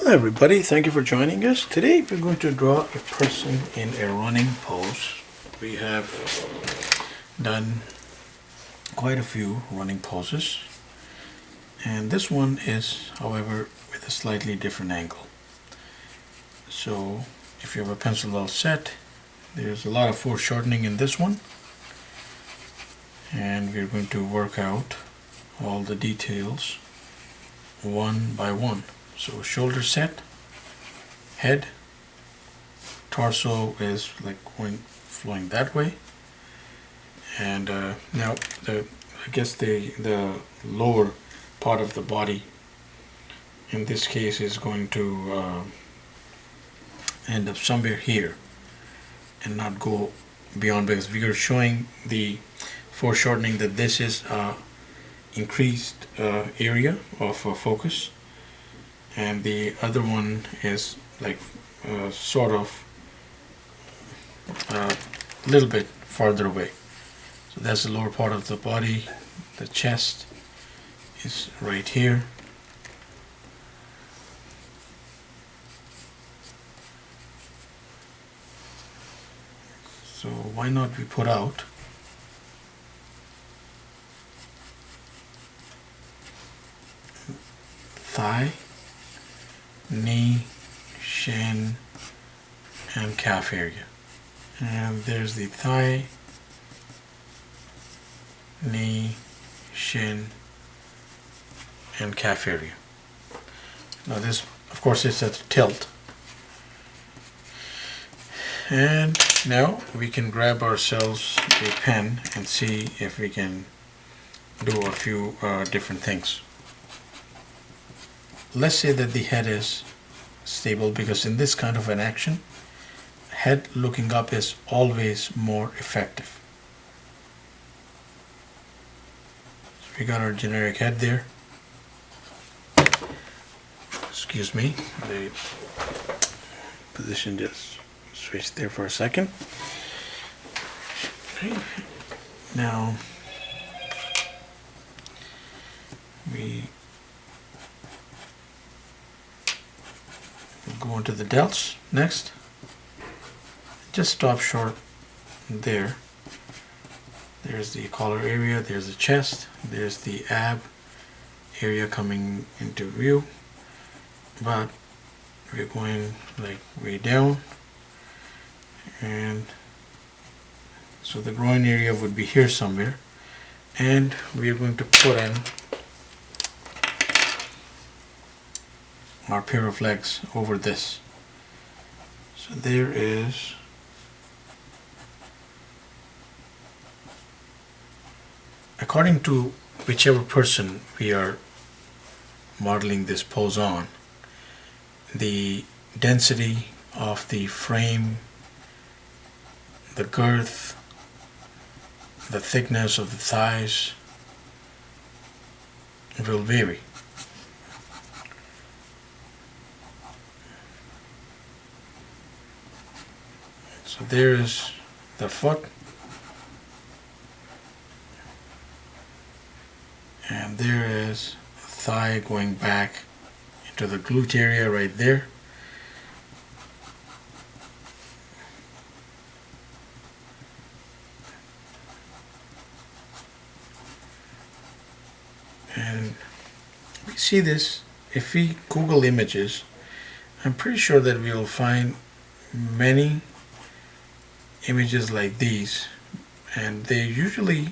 Hello everybody, thank you for joining us. Today we're going to draw a person in a running pose. We have done quite a few running poses, and this one is, however, with a slightly different angle. So if you have a pencil all set, there's a lot of foreshortening in this one, and we're going to work out all the details one by one. So shoulder set, head, torso is like flowing that way, and now I guess the lower part of the body in this case is going to end up somewhere here and not go beyond, because we are showing the foreshortening that this is increased area of focus, and the other one is like sort of a little bit farther away. So that's the lower part of the body. The chest is right here. So why not we put out thigh, knee, shin, and calf area. And there's the thigh, knee, shin, and calf area. Now this, of course, is at a tilt. And now we can grab ourselves a pen and see if we can do a few different things. Let's say that the head is stable, because in this kind of an action, head looking up is always more effective. So we got our generic head there. Excuse me, the position just switched there for a second. Okay. Now we go into the delts next. Just stop short there. There's the collar area, there's the chest, there's the ab area coming into view, but we're going like way down, and so the groin area would be here somewhere, and we're going to put in our pair of legs over this. So there is according to whichever person we are modeling this pose on, the density of the frame, the girth, the thickness of the thighs will vary. So there is the foot, and there is thigh going back into the glute area right there. And we see this, if we Google images, I'm pretty sure that we will find many images like these, and they usually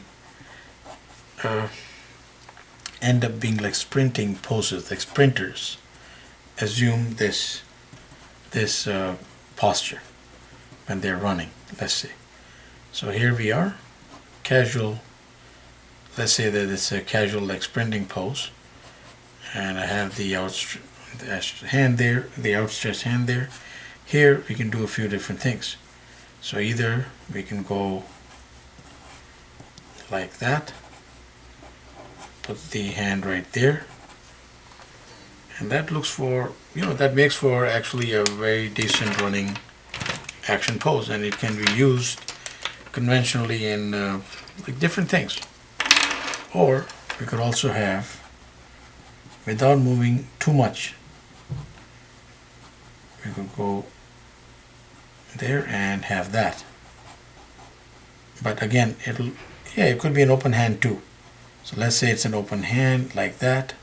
end up being like sprinting poses, like sprinters assume this posture when they're running, let's say. So here we are, casual, let's say that it's a casual like sprinting pose, and I have the outstretched hand there, the outstretched hand there. Here we can do a few different things. So either we can go like that, put the hand right there, and that looks for, that makes for actually a very decent running action pose, and it can be used conventionally in like different things. Or we could also have, without moving too much, we could go there and have that. But again, it could be an open hand too. So let's say it's an open hand like that.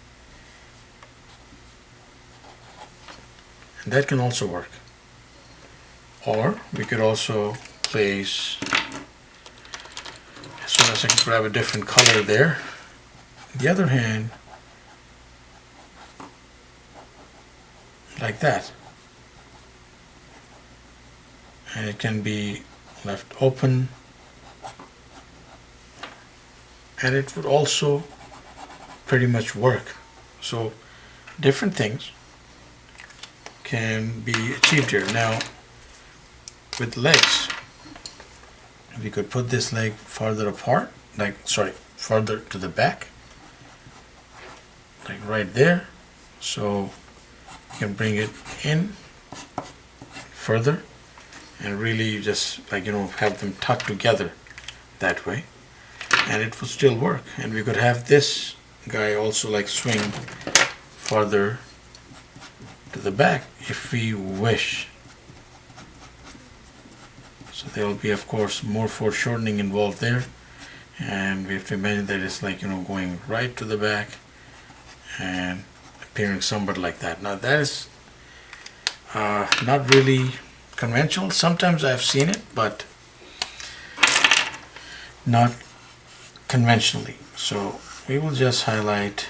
And that can also work. Or we could also place, as soon as I can grab a different color there, the other hand like that. And it can be left open. And it would also pretty much work. So different things can be achieved here. Now with legs, we could put this leg farther apart, farther to the back, like right there. So you can bring it in further and really just have them tucked together that way, and it will still work. And we could have this guy also swing farther to the back if we wish. So there will be, of course, more foreshortening involved there, and we have to imagine that it's going right to the back and appearing somewhat like that. Now that is not really conventional. Sometimes I've seen it, but not conventionally. So we will just highlight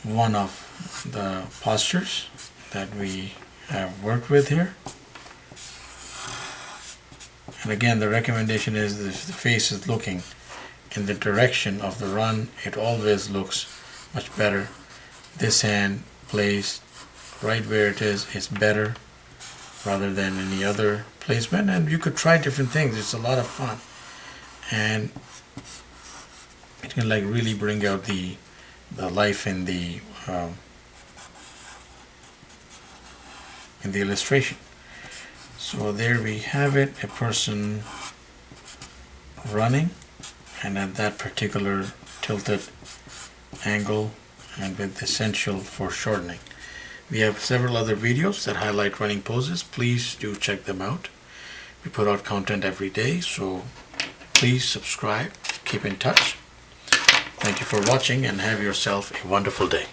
one of the postures that we have worked with here. And again, the recommendation is that if the face is looking in the direction of the run, it always looks much better. This hand placed right where it is better rather than any other placement. And you could try different things. It's a lot of fun, and it can really bring out the life in the illustration. So there we have it, a person running, and at that particular tilted angle and with essential foreshortening. We have several other videos that highlight running poses. Please do check them out. We put out content every day, so please subscribe, keep in touch. Thank you for watching, and have yourself a wonderful day.